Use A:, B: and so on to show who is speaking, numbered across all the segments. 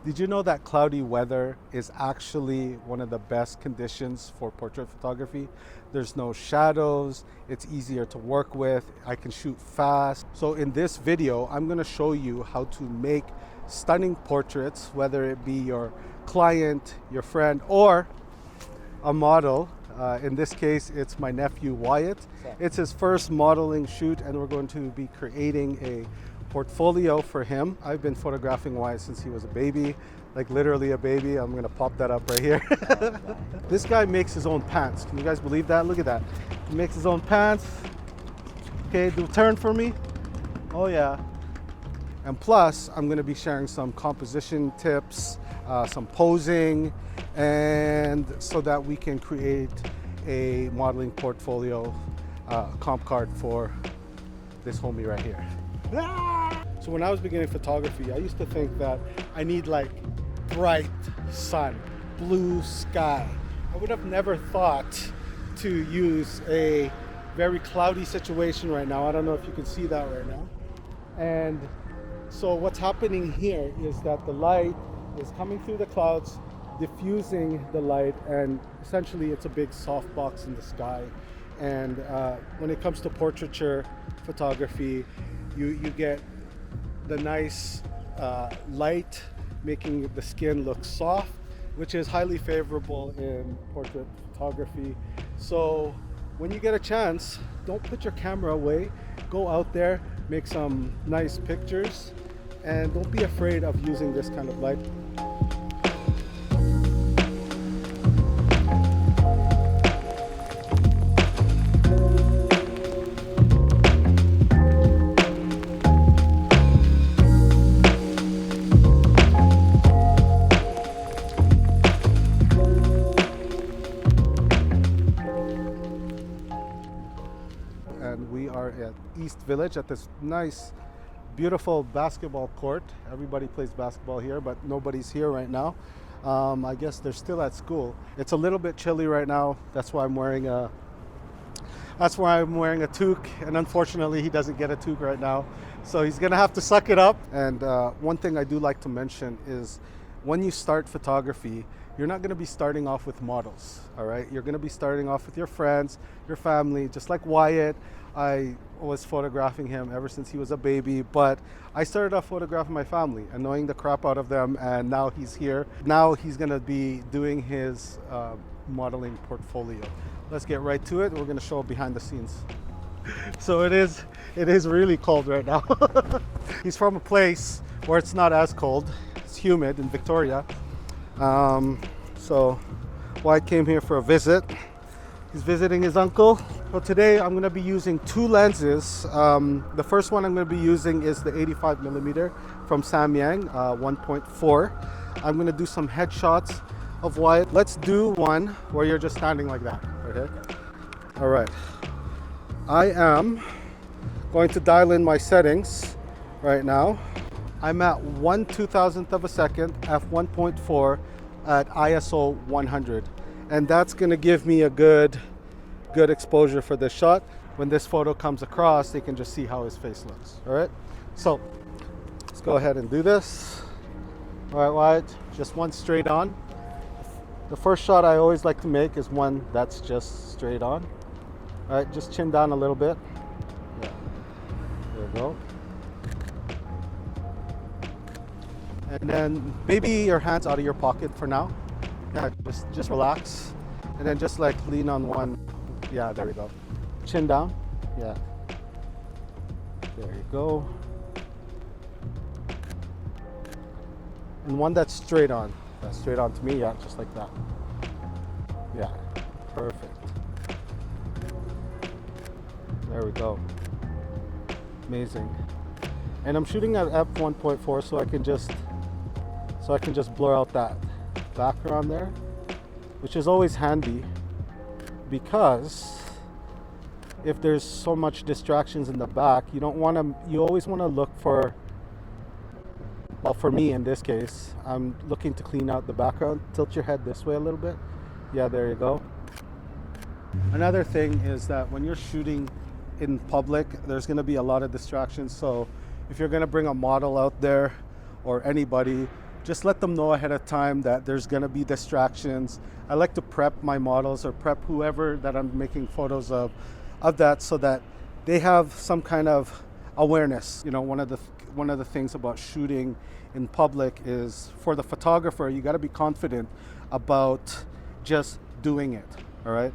A: Did you know that cloudy weather is actually one of the best conditions for portrait photography? There's no shadows, it's easier to work with, I can shoot fast. So in this video, I'm gonna show you how to make stunning portraits, whether it be your client, your friend, or a model. In this case, it's my nephew Wyatt. It's his first modeling shoot, and we're going to be creating a portfolio for him. I've been photographing Wyatt since he was a baby, like literally a baby. I'm gonna pop that up right here. This guy makes his own pants. Can you guys believe that? Look at that. He makes his own pants. Okay, do a turn for me. Oh yeah. And plus, I'm gonna be sharing some composition tips, some posing, and so that we can create a modeling portfolio comp card for this homie right here. So when I was beginning photography, I used to think that I need like bright sun, blue sky. I would have never thought to use a very cloudy situation right now. I don't know if you can see that right now. And so what's happening here is that the light is coming through the clouds, diffusing the light, and essentially it's a big softbox in the sky. And when it comes to portraiture photography, you get the nice light making the skin look soft, which is highly favorable in portrait photography. So when you get a chance, don't put your camera away, go out there, make some nice pictures, and don't be afraid of using this kind of light. And we are at East Village at this nice, beautiful basketball court. Everybody plays basketball here, but nobody's here right now. I guess they're still at school. It's a little bit chilly right now. That's why I'm wearing a toque, and unfortunately he doesn't get a toque right now. So he's gonna have to suck it up. And one thing I do like to mention is when you start photography, you're not gonna be starting off with models, all right? You're gonna be starting off with your friends, your family, just like Wyatt. I was photographing him ever since he was a baby, but I started off photographing my family, annoying the crap out of them, and now he's here. Now he's gonna be doing his modeling portfolio. Let's get right to it. We're gonna show behind the scenes. So it is really cold right now. He's from a place where it's not as cold. It's humid in Victoria. So Wyatt came here for a visit. He's visiting his uncle. So today I'm gonna be using two lenses. The first one I'm gonna be using is the 85mm from Samyang 1.4. I'm gonna do some headshots of Wyatt. Let's do one where you're just standing like that, okay? All right. I am going to dial in my settings right now. I'm at 1/2000th of a second, f1.4 at ISO 100. And that's gonna give me a good exposure for this shot. When this photo comes across, they can just see how his face looks, all right? So let's go ahead and do this. All right, Wyatt, just one straight on. The first shot I always like to make is one that's just straight on. All right, just chin down a little bit. Yeah, there we go. And then maybe your hands out of your pocket for now. Yeah, just relax. And then just like lean on one. Yeah, there we go. Chin down. Yeah. There you go. And one that's straight on. That's straight on to me, yeah, just like that. Yeah, perfect. There we go. Amazing. And I'm shooting at f1.4 so I can just blur out that background there, which is always handy because if there's so much distractions in the back, you always want to look for, well, for me in this case, I'm looking to clean out the background. Tilt your head this way a little bit. Yeah, there you go. Another thing is that when you're shooting in public, there's going to be a lot of distractions. So if you're going to bring a model out there or anybody, just let them know ahead of time that there's gonna be distractions. I like to prep my models or prep whoever that I'm making photos of that, so that they have some kind of awareness. You know, one of the things about shooting in public is, for the photographer, you got to be confident about just doing it. All right.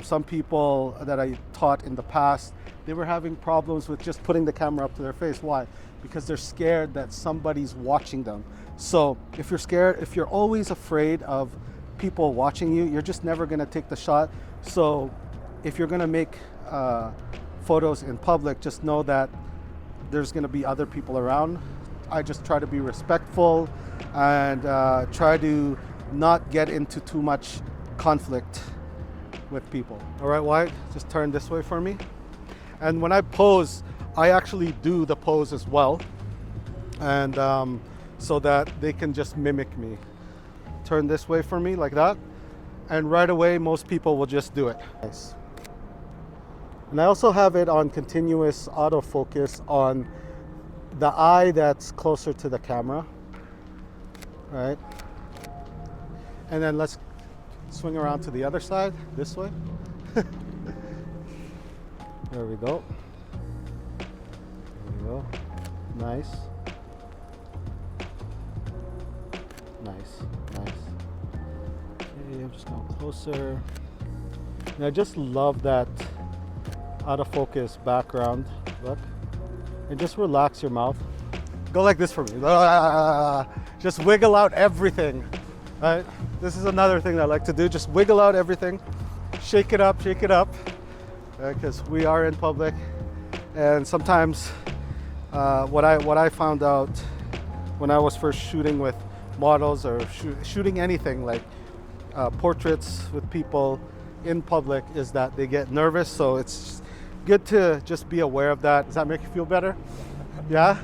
A: Some people that I taught in the past, they were having problems with just putting the camera up to their face. Why? Because they're scared that somebody's watching them. So if you're scared, if you're always afraid of people watching you, you're just never going to take the shot. So if you're going to make photos in public, just know that there's going to be other people around. I just try to be respectful and try to not get into too much conflict with people. All right, Wyatt, just turn this way for me. And when I pose, I actually do the pose as well, and so that they can just mimic me. Turn this way for me, like that, and right away most people will just do it. Nice. And I also have it on continuous autofocus on the eye that's closer to the camera. All right. And then let's swing around to the other side, this way. There we go. There we go. Nice. Nice, nice. Okay, I'm just going closer. And I just love that autofocus background. Look. And just relax your mouth. Go like this for me. Just wiggle out everything. Right? This is another thing that I like to do. Just wiggle out everything. Shake it up, because we are in public. And sometimes what I found out when I was first shooting with models or shooting anything like portraits with people in public is that they get nervous. So it's good to just be aware of that. Does that make you feel better? Yeah?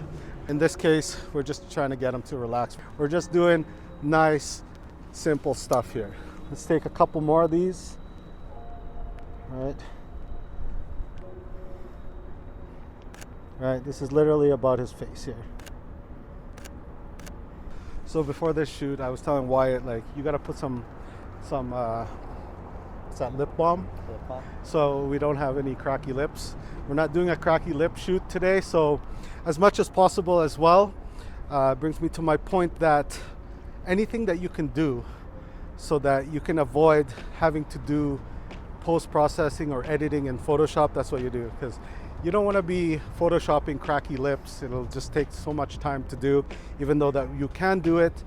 A: In this case, we're just trying to get them to relax. We're just doing nice, simple stuff here. Let's take a couple more of these. All right. All right, this is literally about his face here. So before this shoot, I was telling Wyatt, like, you gotta put some what's that, lip balm? Lip balm. So we don't have any cracky lips. We're not doing a cracky lip shoot today, so as much as possible as well. Brings me to my point that anything that you can do so that you can avoid having to do post-processing or editing in Photoshop, that's what you do, because you don't want to be photoshopping cracky lips. It'll just take so much time to do, even though that you can do it.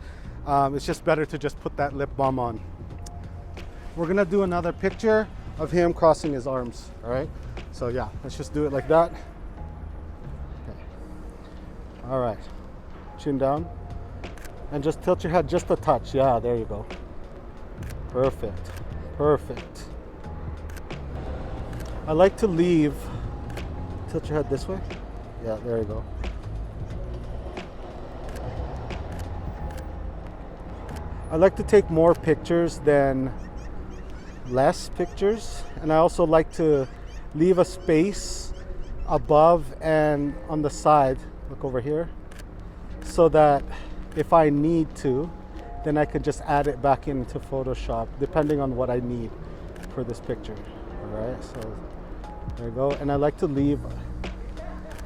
A: It's just better to just put that lip balm on. We're gonna do another picture of him crossing his arms, all right? So yeah, let's just do it like that. Okay. All right, chin down. And just tilt your head just a touch. Yeah, there you go. Perfect, perfect. I like to leave, tilt your head this way. Yeah, there you go. I like to take more pictures than less pictures. And I also like to leave a space above and on the side, look over here, so that if I need to, then I could just add it back into Photoshop, depending on what I need for this picture. All right, so there you go. And I like to leave,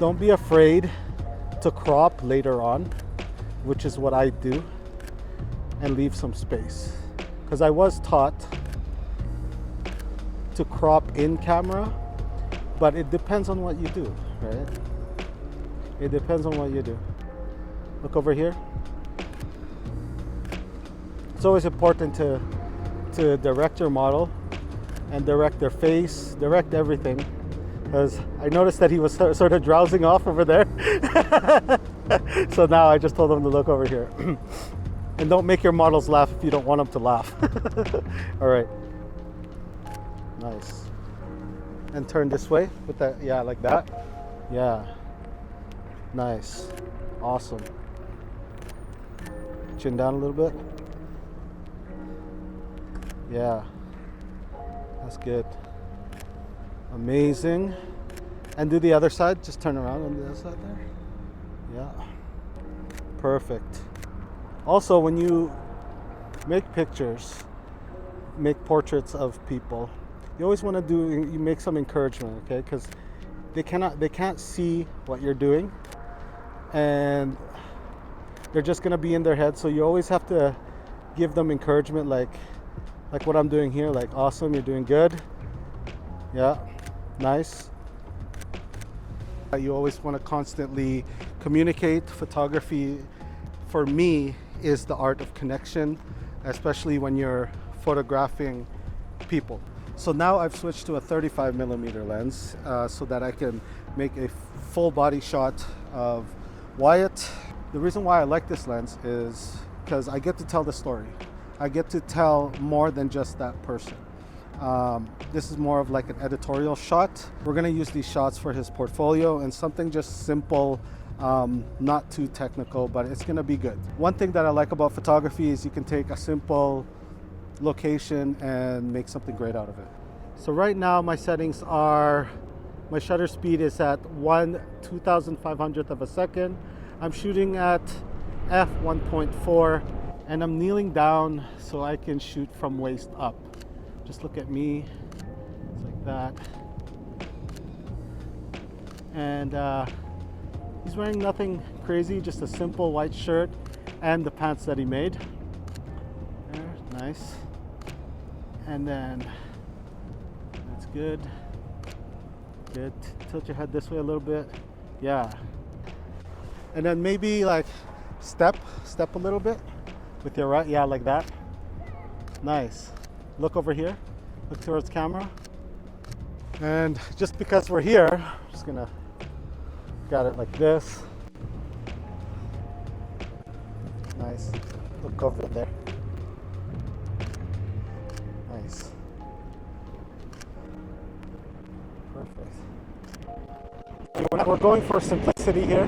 A: don't be afraid to crop later on, which is what I do, and leave some space. Because I was taught to crop in camera, but it depends on what you do, right? It depends on what you do. Look over here. It's always important to direct your model and direct their face, direct everything. Because I noticed that he was sort of drowsing off over there. So now I just told him to look over here. And don't make your models laugh if you don't want them to laugh. All right. Nice. And turn this way with that, yeah, like that. Yeah. Nice. Awesome. Chin down a little bit. Yeah. That's good. Amazing. And do the other side. Just turn around on the other side there. Yeah. Perfect. Also, when you make pictures, make portraits of people, you always want to you make some encouragement, okay? Because they can't see what you're doing, and they're just gonna be in their head. So you always have to give them encouragement, like what I'm doing here, like awesome, you're doing good, yeah, nice. You always want to constantly communicate. Photography, for me, is the art of connection, especially when you're photographing people. So now I've switched to a 35mm lens so that I can make a full body shot of Wyatt. The reason why I like this lens is because I get to tell the story. I get to tell more than just that person. This is more of like an editorial shot. We're gonna use these shots for his portfolio and something just simple, not too technical, but it's gonna be good. One thing that I like about photography is you can take a simple location and make something great out of it. So right now my settings are, my shutter speed is at 1/2500th of a second. I'm shooting at f1.4 and I'm kneeling down so I can shoot from waist up. Just look at me, it's like that. And he's wearing nothing crazy, just a simple white shirt and the pants that he made. There, nice. And then that's good. Good. Tilt your head this way a little bit. Yeah. And then maybe like step a little bit with your right. Yeah, like that. Nice. Look over here. Look towards camera. And just because we're here, I'm just gonna got it like this. Nice. Look over there. Nice. Perfect. We're going for simplicity here.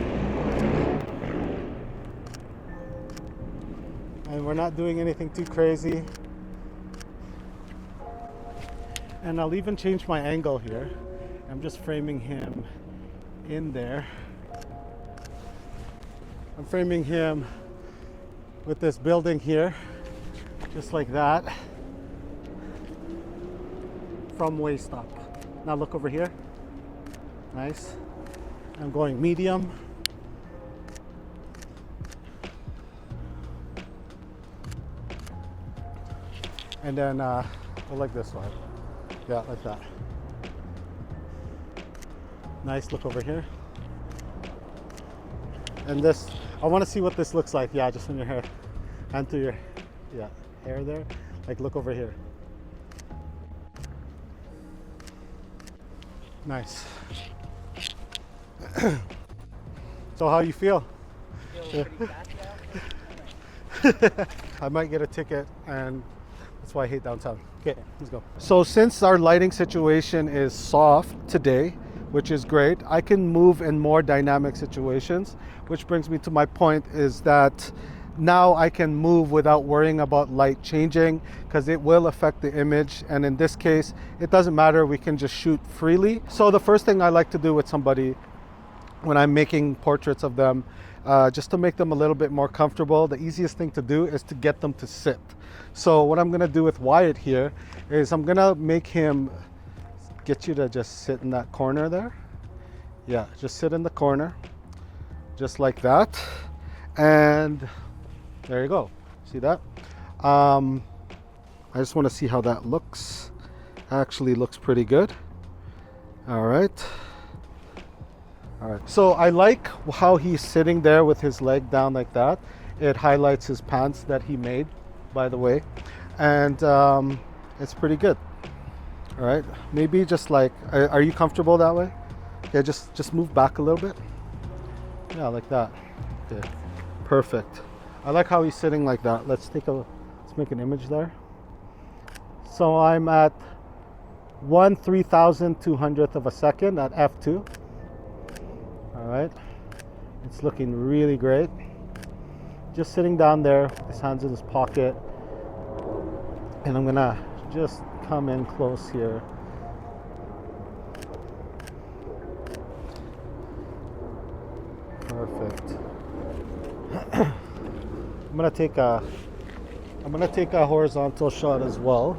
A: And we're not doing anything too crazy. And I'll even change my angle here. I'm just framing him in there. I'm framing him with this building here, just like that, from waist up. Now look over here. Nice. I'm going medium. And then go like this one. Yeah, like that. Nice, look over here. And this, I want to see what this looks like. Yeah, just in your hair. And through your hair there. Like, look over here. Nice. So how you feel?
B: Feel pretty fast now.
A: I might get a ticket, and that's why I hate downtown. Okay, let's go. So since our lighting situation is soft today, which is great, I can move in more dynamic situations, which brings me to my point is that now I can move without worrying about light changing because it will affect the image. And in this case, it doesn't matter, we can just shoot freely. So the first thing I like to do with somebody when I'm making portraits of them, just to make them a little bit more comfortable, the easiest thing to do is to get them to sit. So what I'm gonna do with Wyatt here is I'm gonna make him, get you to just sit in that corner there. Yeah, just sit in the corner, just like that. And there you go, see that? I just wanna see how that looks. Actually looks pretty good. All right. All right, so I like how he's sitting there with his leg down like that. It highlights his pants that he made, by the way, and it's pretty good. All right, maybe just like, are you comfortable that way? Okay, just move back a little bit. Yeah, like that. Okay, perfect. I like how he's sitting like that. Let's make an image there. So I'm at 1/3200th of a second at f2. All right, it's looking really great. Just sitting down there, his hands in his pocket, and I'm gonna just come in close here. Perfect. I'm gonna take a horizontal shot as well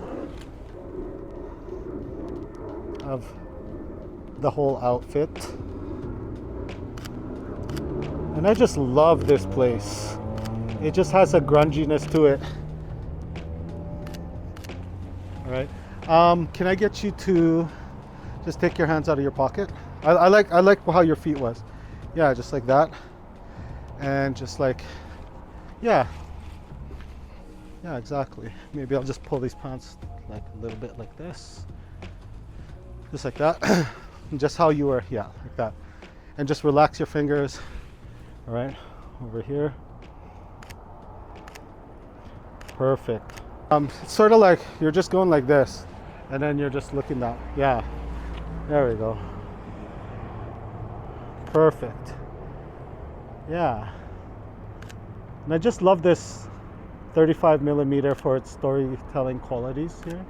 A: of the whole outfit. And I just love this place. It just has a grunginess to it. All right. Can I get you to just take your hands out of your pocket? I like how your feet was. Yeah, just like that. And just like, yeah, exactly. Maybe I'll just pull these pants like a little bit like this, just like that. Just how you were, yeah, like that. And just relax your fingers. All right, over here. Perfect. It's sort of like you're just going like this, and then you're just looking down. Yeah, there we go. Perfect. Yeah. And I just love this 35 millimeter for its storytelling qualities here.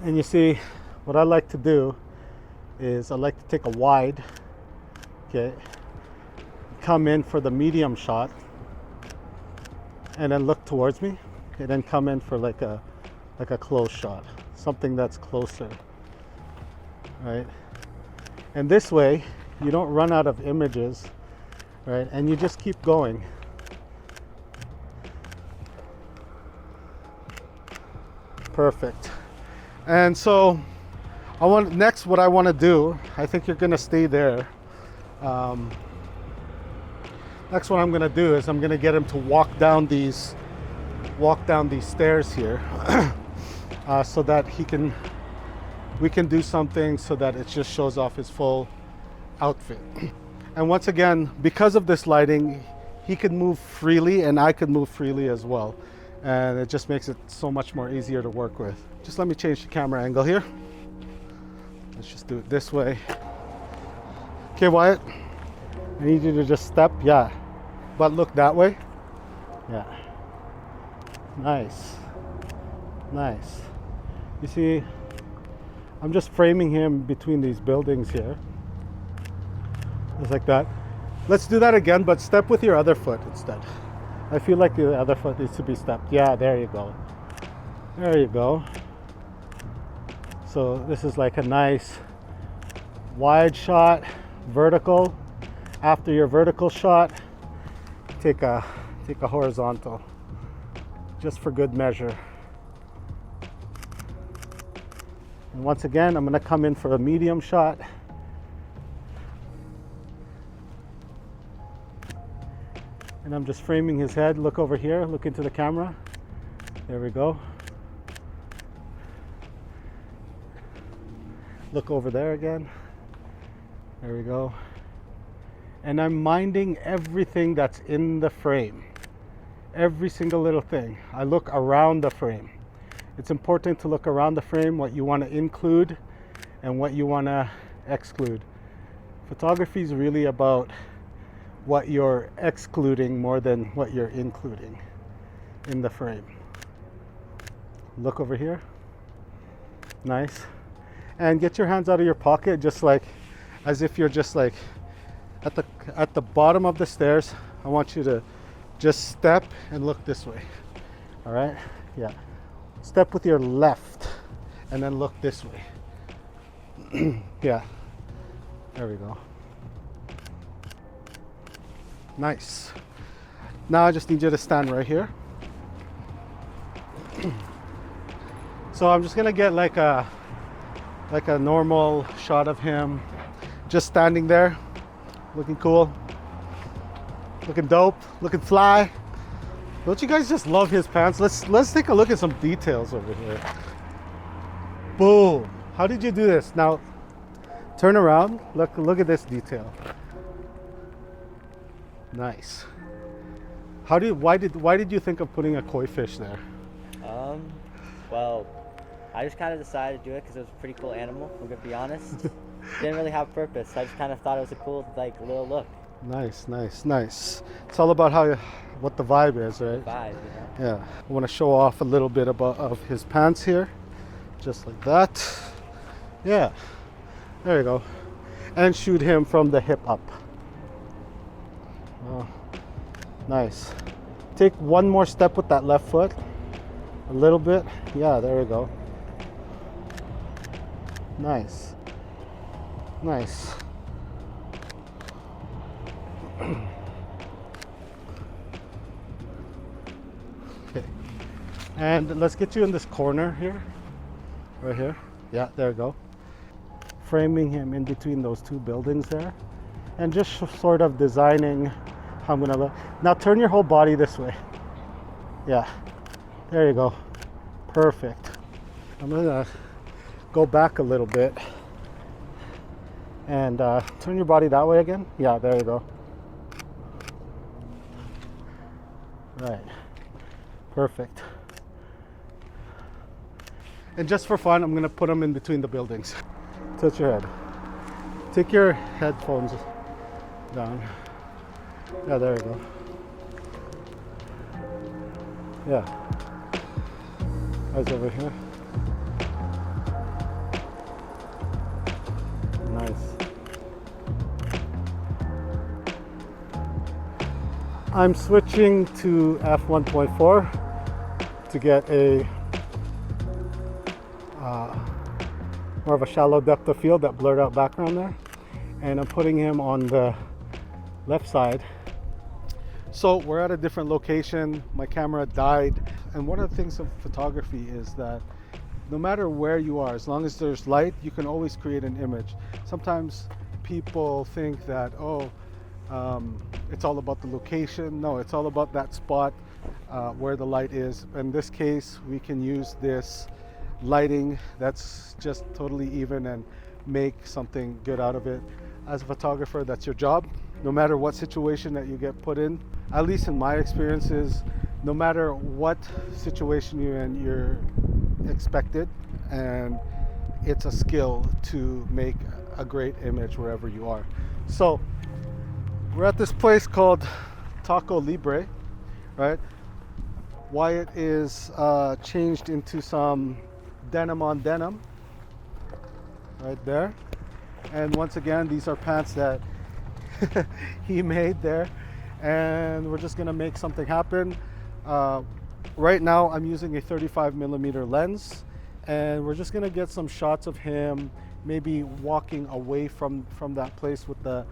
A: And you see, what I like to do is I like to take a wide, okay, come in for the medium shot, and then look towards me, and then come in for like a close shot, something that's closer, right? And this way, you don't run out of images, right? And you just keep going. Perfect. And so what I want to do, I think you're going to stay there. Next, what I'm going to do is I'm going to get him to walk down these stairs here, so that we can do something so that it just shows off his full outfit. And once again, because of this lighting, he could move freely and I could move freely as well. And it just makes it so much more easier to work with. Just let me change the camera angle here. Let's just do it this way. Okay, Wyatt, I need you to just step, yeah, but look that way. Yeah, nice. You see, I'm just framing him between these buildings here, just like that. Let's do that again, but step with your other foot instead. I feel like the other foot needs to be stepped. Yeah, there you go. There you go. So this is like a nice wide shot, vertical. After your vertical shot, take a horizontal, just for good measure. And once again, I'm going to come in for a medium shot. And I'm just framing his head. Look over here, look into the camera. There we go. Look over there again. There we go. And I'm minding everything that's in the frame. Every single little thing. I look around the frame. It's important to look around the frame, what you want to include and what you want to exclude. Photography is really about what you're excluding more than what you're including in the frame. Look over here. Nice. And get your hands out of your pocket, just like as if you're just like at the bottom of the stairs. I want you to just step and look this way. All right? Yeah. Step with your left and then look this way. Yeah. There we go. Nice. Now I just need you to stand right here. So I'm just gonna get like a normal shot of him just standing there, looking cool, looking dope, looking fly. Don't you guys just love his pants? Let's take a look at some details over here. Boom. How did you do this? Now turn around. Look at this detail. Nice. Why did you think of putting a koi fish there?
B: Well, I just kind of decided to do it because it was a pretty cool animal, I'm gonna be honest. Didn't really have purpose. I just kind of thought it was a cool little look.
A: Nice. It's all about what the vibe is, right?
B: The vibe, you know?
A: Yeah. I want to show off a little bit of his pants here, just like that. Yeah. There you go. And shoot him from the hip up. Nice. Take one more step with that left foot. A little bit. Yeah, there we go. Nice. Nice. Okay. And let's get you in this corner here. Right here. Yeah, there we go. Framing him in between those two buildings there. And just sort of designing how I'm gonna look. Now turn your whole body this way. Yeah. There you go. Perfect. I'm gonna go back a little bit. And turn your body that way again. Yeah, there you go. Right. Perfect. And just for fun, I'm gonna put them in between the buildings. Touch your head. Take your headphones down. Yeah, there you go. Yeah. Eyes over here. Nice. I'm switching to f1.4 to get a more of a shallow depth of field, that blurred out background there. And I'm putting him on the left side. So we're at a different location. My camera died. And one of the things of photography is that no matter where you are, as long as there's light, you can always create an image. Sometimes people think that, it's all about the location. No, it's all about that spot where the light is. In this case, we can use this lighting that's just totally even and make something good out of it. As a photographer, that's your job. No matter what situation that you get put in, at least in my experiences, no matter what situation you're in, you're expected, and it's a skill to make a great image wherever you are. So we're at this place called Taco Libre, right? Wyatt is changed into some denim on denim right there. And once again, these are pants that he made there, and we're just gonna make something happen. Right now I'm using a 35mm lens, and we're just gonna get some shots of him maybe walking away from that place with the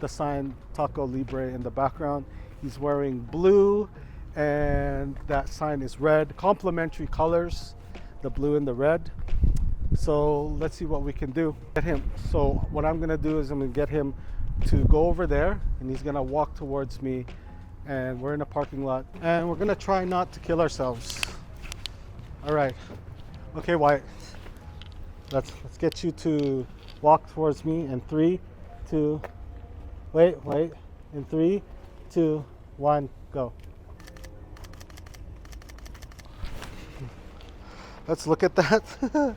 A: sign Taco Libre in the background. He's wearing blue and that sign is red, complementary colors, the blue and the red. So let's see what we can do. Get him. So what I'm gonna do is I'm gonna get him to go over there, and he's gonna walk towards me, and we're in a parking lot, and we're gonna try not to kill ourselves. All right. Okay, Wyatt. Let's get you to walk towards me in 3, 2. Wait. In 3, 2, 1, go. Let's look at that.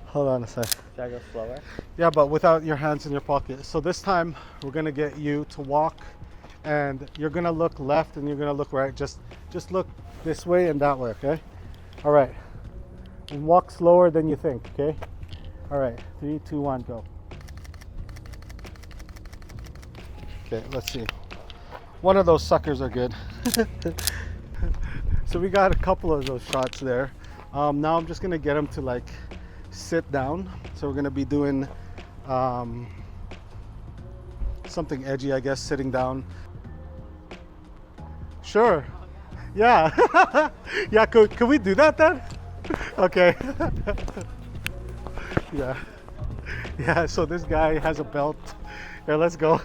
A: Hold on a sec.
B: Should I go slower?
A: Yeah, but without your hands in your pocket. So this time we're gonna get you to walk, and you're gonna look left and you're gonna look right. Just look this way and that way, okay? All right. And walk slower than you think, okay? All right, 3, 2, 1, go. Okay, let's see. One of those suckers are good. So we got a couple of those shots there. Now I'm just gonna get him to like sit down. So we're gonna be doing something edgy, I guess, sitting down. Sure. Yeah. Yeah, can we do that then? Okay. Yeah. Yeah, so this guy has a belt. Yeah, let's go.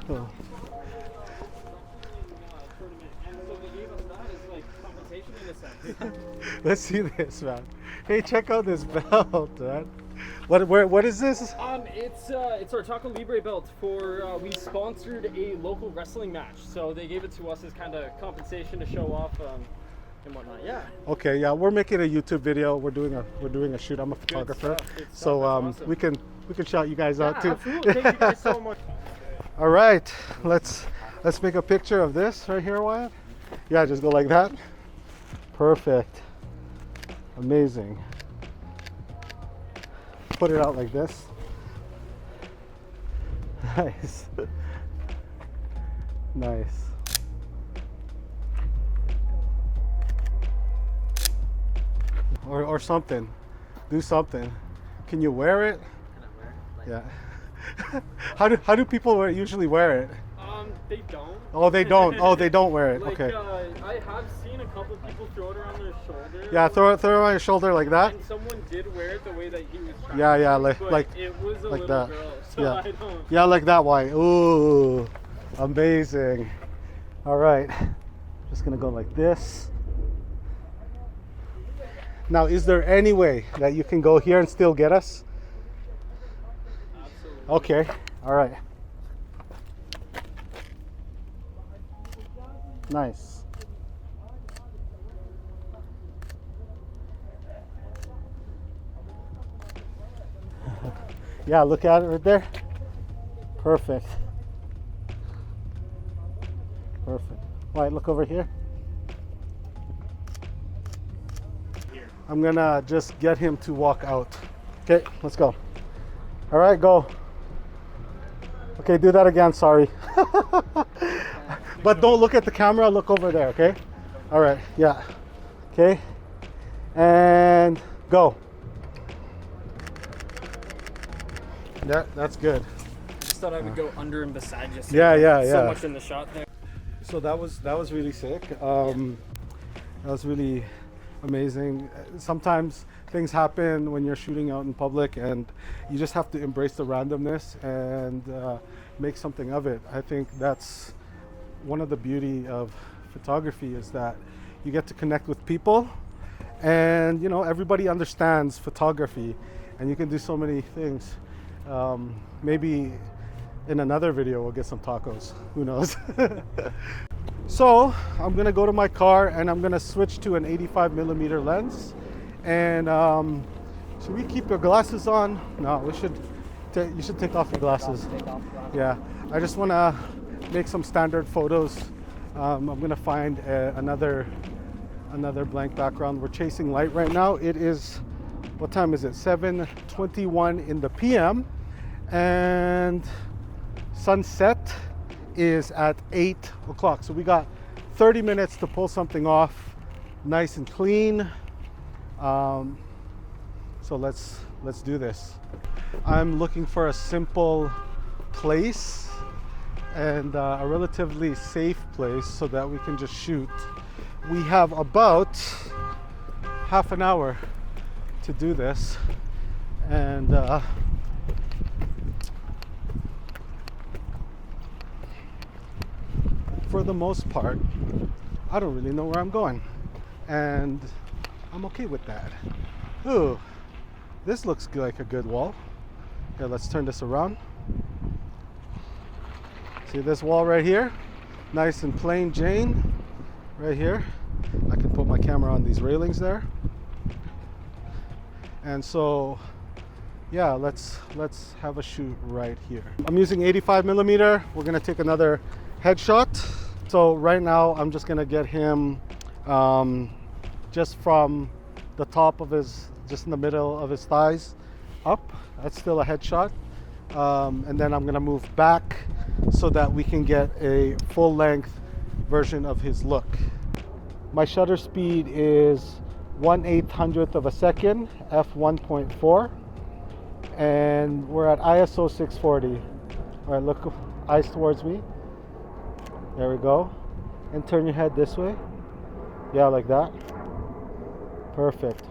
A: Oh. Let's see this, man. Hey, check out this belt, man. What is this?
C: It's our Taco Libre belt for we sponsored a local wrestling match, so they gave it to us as kind of compensation to show off and whatnot. Yeah.
A: Okay, yeah, we're making a YouTube video. We're doing a shoot. I'm a photographer,
C: good stuff.
A: so
C: Awesome.
A: we can shout you guys out too.
C: Absolutely. Thank you guys so much.
A: All right, let's make a picture of this right here, Wyatt. Yeah, just go like that. Perfect. Amazing. Put it out like this. Nice. Nice. Or something. Do something. Can you wear it?
B: Can I wear it? Like,
A: Yeah. How do people usually wear it?
C: They don't.
A: Oh, they don't. Oh, they don't wear it.
C: Like,
A: Okay.
C: I have seen a couple people throw it around their shoulder.
A: Yeah, throw it on your shoulder like that.
C: And someone did wear it the way that he was trying
A: Yeah,
C: to,
A: yeah,
C: but
A: like
C: it was a
A: like
C: little
A: that.
C: girl, so
A: Yeah.
C: I don't.
A: Yeah, like that way. Ooh, amazing. All right, just gonna go like this. Now, is there any way that you can go here and still get us?
C: Absolutely.
A: Okay, all right. Nice. Yeah, look at it right there. Perfect. Perfect. All right, look over here. I'm gonna just get him to walk out. Okay, let's go. All right, go. Okay, do that again, sorry. But don't look at the camera, look over there, okay? All right, yeah. Okay, and go. Yeah, that's good.
C: I just thought I would go under and beside you.
A: Yeah, yeah,
C: So
A: yeah.
C: much in the shot there.
A: So that was really sick. That was really amazing. Sometimes things happen when you're shooting out in public, and you just have to embrace the randomness and make something of it. I think that's one of the beauty of photography, is that you get to connect with people, and you know, everybody understands photography, and you can do so many things. Maybe in another video we'll get some tacos, who knows. So I'm gonna go to my car and I'm gonna switch to an 85mm lens. And should we keep your glasses on? No, we should. You should take off your glasses.
B: take off the-
A: Yeah, I just wanna make some standard photos. I'm gonna find another blank background. We're chasing light right now. It is, what time is it? 7:21 in the PM, and sunset is at 8 o'clock. So we got 30 minutes to pull something off, nice and clean. So let's do this. I'm looking for a simple place and a relatively safe place so that we can just shoot. We have about half an hour to do this, and for the most part, I don't really know where I'm going, and I'm okay with that. Ooh, this looks like a good wall. Okay, let's turn this around. See this wall right here? Nice and plain Jane right here. I can put my camera on these railings there. And so, yeah, let's have a shoot right here. I'm using 85mm. We're gonna take another headshot. So right now I'm just gonna get him just from the top of his, just in the middle of his thighs up. That's still a headshot. And then I'm gonna move back so that we can get a full length version of his look. My shutter speed is 1/800th of a second, f1.4, and we're at ISO 640. All right, look, eyes towards me. There we go. And turn your head this way. Yeah, like that. Perfect.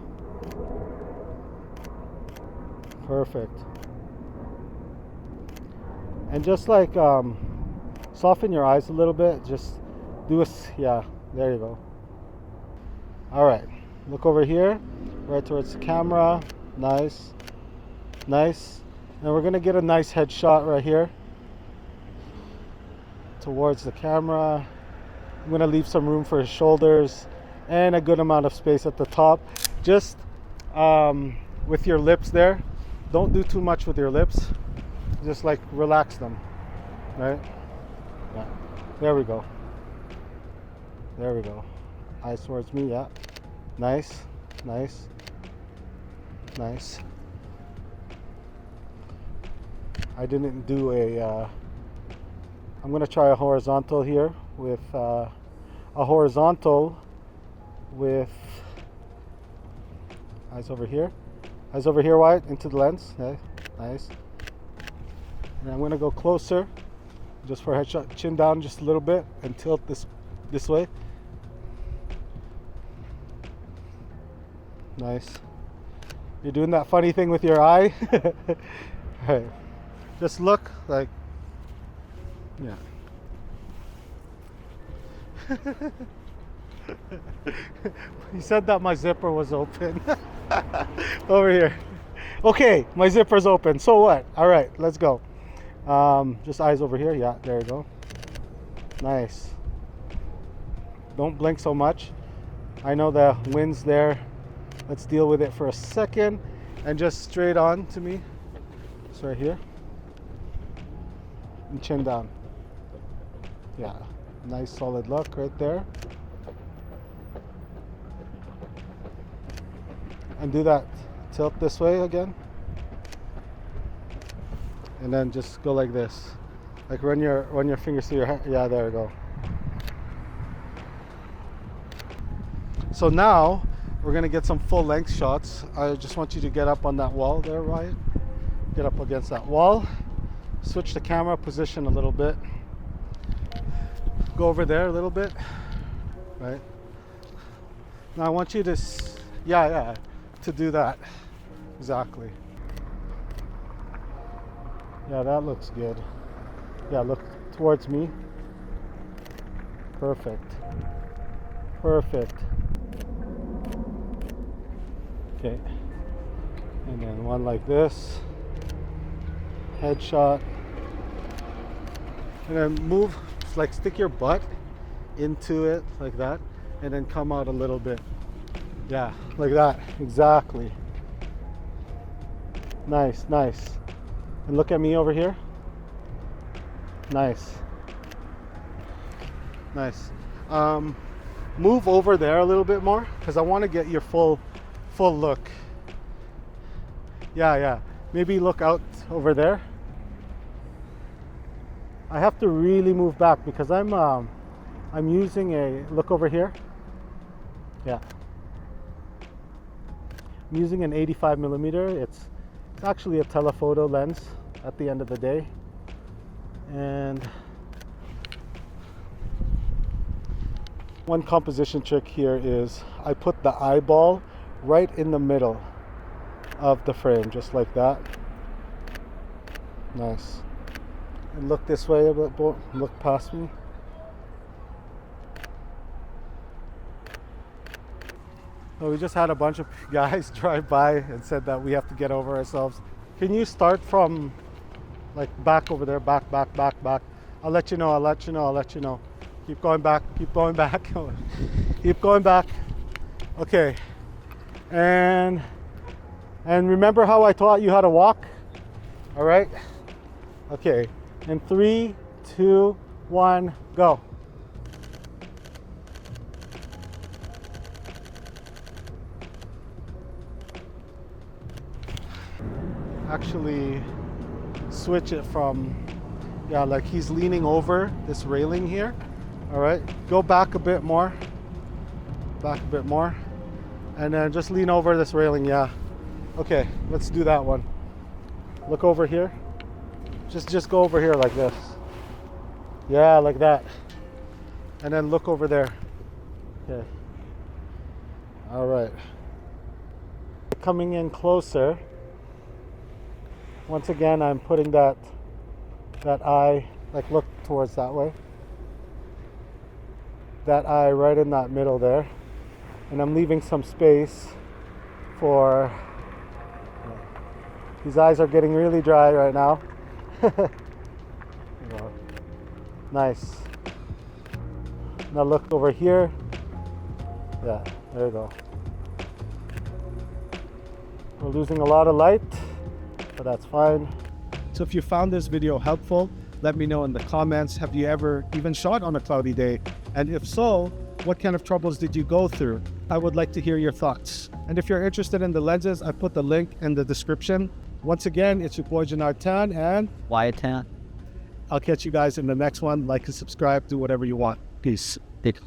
A: Perfect. And just like soften your eyes a little bit. Just do a, yeah, there you go. All right, look over here, right towards the camera. Nice, nice. And we're gonna get a nice headshot right here towards the camera. I'm gonna leave some room for his shoulders and a good amount of space at the top. Just with your lips there, don't do too much with your lips. Just like relax them, right? Yeah. There we go. There we go. Eyes towards me, yeah. Nice, nice, nice. I didn't do a I'm gonna try a horizontal here with with eyes over here. Eyes over here, Wyatt, into the lens. Okay, nice. And I'm gonna go closer, just for a headshot. Chin down just a little bit and tilt this way. Nice. You're doing that funny thing with your eye. Alright. Just look like, yeah. He said that my zipper was open. Over here. Okay, my zipper's open. So what? Alright, let's go. Just eyes over here. Yeah, there you go. Nice. Don't blink so much. I know the wind's there. Let's deal with it for a second. And just straight on to me. It's right here. And chin down. Yeah. Nice solid look right there. And do that. Tilt this way again. And then just go like this. Like run your fingers through your hair. Yeah, there we go. So now we're gonna get some full length shots. I just want you to get up on that wall there, Ryan. Get up against that wall. Switch the camera position a little bit. Go over there a little bit. Right. Now I want you to, to do that. Exactly. Yeah, that looks good. Yeah, look towards me. Perfect. Perfect. Okay. And then one like this. Headshot. And then move, like stick your butt into it like that. And then come out a little bit. Yeah, like that. Exactly. Nice, nice. And look at me over here. Nice. Nice. Move over there a little bit more because I want to get your full look. Yeah. Maybe look out over there. I have to really move back because I'm using a look over here. Yeah. I'm using an 85mm. It's actually a telephoto lens at the end of the day. And one composition trick here is I put the eyeball right in the middle of the frame, just like that. Nice. And look this way a bit more, look past me. So we just had a bunch of guys drive by and said that we have to get over ourselves. Can you start from like back over there, back. I'll let you know. Keep going back. Keep going back. Okay. And remember how I taught you how to walk? All right. Okay. And 3, 2, 1, go. Actually switch it from, like he's leaning over this railing here. All right, go back a bit more, and then just lean over this railing. Yeah, okay, let's do that one. Look over here, just go over here like this. Yeah, like that. And then look over there. Okay, all right, coming in closer. Once again, I'm putting that eye, like look towards that way. That eye right in that middle there. And I'm leaving some space for, these eyes are getting really dry right now. Nice. Now look over here. Yeah, there you go. We're losing a lot of light, but that's fine. So if you found this video helpful, let me know in the comments. Have you ever even shot on a cloudy day? And if so, what kind of troubles did you go through? I would like to hear your thoughts. And if you're interested in the lenses, I put the link in the description. Once again, it's your boy Janard Tan and
B: Wyatt Tan.
D: I'll catch you guys in the next one. Like and subscribe. Do whatever you want. Peace.
B: Peace.